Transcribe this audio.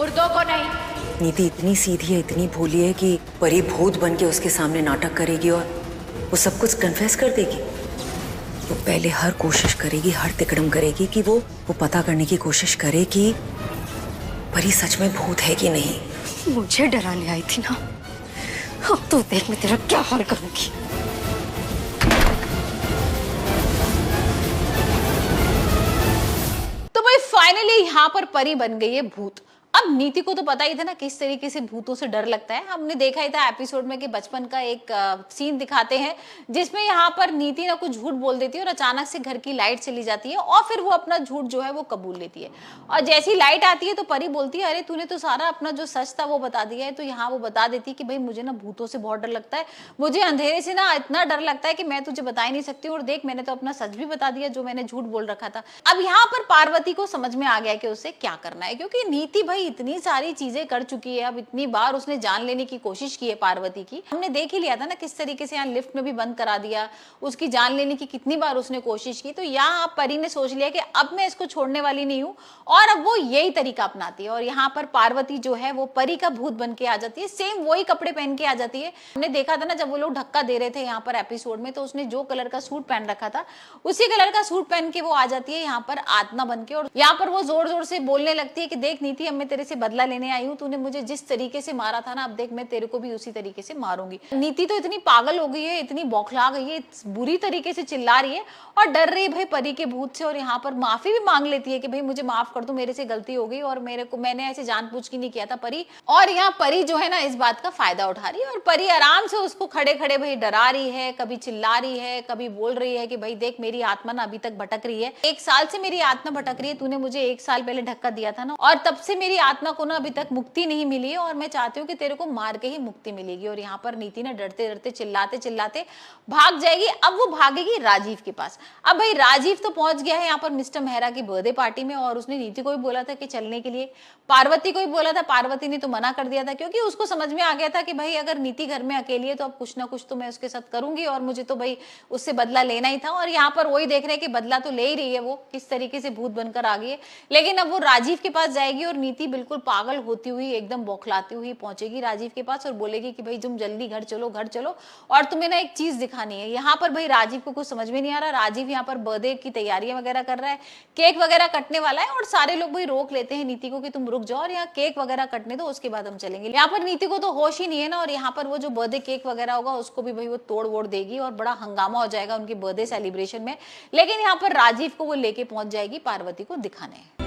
मुर्दों को नहीं। नीति इतनी सीधी है, इतनी भोली है कि परी भूत बन के उसके सामने नाटक करेगी और वो सब कुछ कन्फेस कर देगी। वो पहले हर कोशिश करेगी, हर तिकड़म करेगी कि वो पता करने की कोशिश करे कि परी सच में भूत है कि नहीं। मुझे डराने आई थी ना, अब तो देख मैं तेरा क्या हाल करूंगी। तो भाई फाइनली यहाँ पर परी बन गई है भूत। अब नीति को तो पता ही था ना किस तरीके से भूतों से डर लगता है। हमने देखा ही था एपिसोड में कि बचपन का एक सीन दिखाते हैं जिसमें यहाँ पर नीति ना कुछ झूठ बोल देती है और अचानक से घर की लाइट चली जाती है और फिर वो अपना झूठ जो है वो कबूल लेती है। और जैसी लाइट आती है तो परी बोलती है, अरे तूने तो सारा अपना जो सच था वो बता दिया है। तो यहाँ वो बता देती है कि भाई मुझे ना भूतों से बहुत डर लगता है, मुझे अंधेरे से ना इतना डर लगता है कि मैं तुझे बता ही नहीं सकती। और देख मैंने तो अपना सच भी बता दिया जो मैंने झूठ बोल रखा था। अब यहाँ पर पार्वती को समझ में आ गया कि उसे क्या करना है, क्योंकि नीति भाई इतनी सारी चीजें कर चुकी है। अब इतनी बार उसने जान लेने की कोशिश की है पार्वती की। हमने देख ही लिया था ना किस तरीके से यहाँ लिफ्ट में भी बंद करा दिया, उसकी जान लेने की कितनी बार उसने कोशिश की। तो यहाँ परी ने सोच लिया कि अब मैं इसको छोड़ने वाली नहीं हूँ और अब वो यही तरीका अपनाती है। और यहाँ पर पार्वती जो है वो परी का भूत बन के आ जाती है, सेम वही कपड़े पहन के आ जाती है। हमने देखा था ना जब वो लोग धक्का दे रहे थे यहाँ पर एपिसोड में, तो उसने जो कलर का सूट पहन रखा था उसी कलर का सूट पहन के वो आ जाती है यहाँ पर आत्मा बन के। और यहाँ पर वो जोर जोर से बोलने लगती है कि देख नीति, अब मैं तेरे से बदला लेने आई हूँ, तूने मुझे जिस तरीके से मारा था ना, अब देख मैं तेरे को भी उसी तरीके से मारूंगी। नीति तो इतनी पागल हो गई है, इतनी बौखला गई है, बुरी तरीके से चिल्ला रही है और डर रही है भाई परी के भूत से। और यहाँ पर माफी भी मांग लेती है कि भाई मुझे माफ कर दो, मेरे से गलती हो गई और मैंने ऐसे जानबूझ के नहीं किया था परी। और यहाँ परी जो है ना इस बात का फायदा उठा रही है और परी आराम से उसको खड़े खड़े भाई डरा रही है, कभी चिल्ला रही है, कभी बोल रही है कि भाई देख मेरी आत्मा ना अभी तक भटक रही है, 1 साल से मेरी आत्मा भटक रही है, तूने मुझे 1 साल पहले धक्का दिया था ना, और तब से मेरी आत्मा को ना अभी तक मुक्ति नहीं मिली है और मैं चाहती हूँ कि तेरे को मार के ही मुक्ति मिलेगी। और यहाँ पर नीति ना डरते डरते चिल्लाते चिल्लाते भाग जाएगी। अब वो भागेगी राजीव के पास। अब भाई राजीव तो पहुंच गया है यहाँ पर मिस्टर मेहरा की बर्थडे पार्टी में और उसने नीति को भी बोला था कि चलने के लिए, पार्वती को भी बोला था, पार्वती ने तो मना कर दिया था क्योंकि उसको समझ में आ गया था कि भाई अगर नीति घर में अकेली है तो अब कुछ ना कुछ तो मैं उसके साथ करूंगी और मुझे तो भाई उससे बदला लेना ही था। और यहाँ पर वही देख रहे हैं कि बदला तो ले ही रही है, वो किस तरीके से भूत बनकर आ गई है। लेकिन अब वो राजीव के पास जाएगी और नीति बिल्कुल पागल होती हुई एकदम बौखलाती हुई पहुंचेगी राजीव के पास और बोलेगी कि भाई तुम जल्दी घर चलो और तुम्हें ना एक चीज दिखानी है। यहाँ पर भाई राजीव को कुछ समझ में नहीं आ रहा। राजीव यहाँ पर बर्थडे की तैयारियां वगैरह कर रहा है, केक वगैरह कटने वाला है और सारे लोग भाई रोक लेते हैं नीति को कि तुम रुक जाओ और यहाँ केक वगैरह कटने दो, उसके बाद हम चलेंगे। यहाँ पर नीति को तो होश ही नहीं है ना और यहाँ पर वो जो बर्थडे केक वगैरह होगा उसको भी भाई वो तोड़ वोड़ देगी और बड़ा हंगामा हो जाएगा उनके बर्थडे सेलिब्रेशन में। लेकिन यहाँ पर राजीव को वो लेके पहुंच जाएगी पार्वती को दिखाने।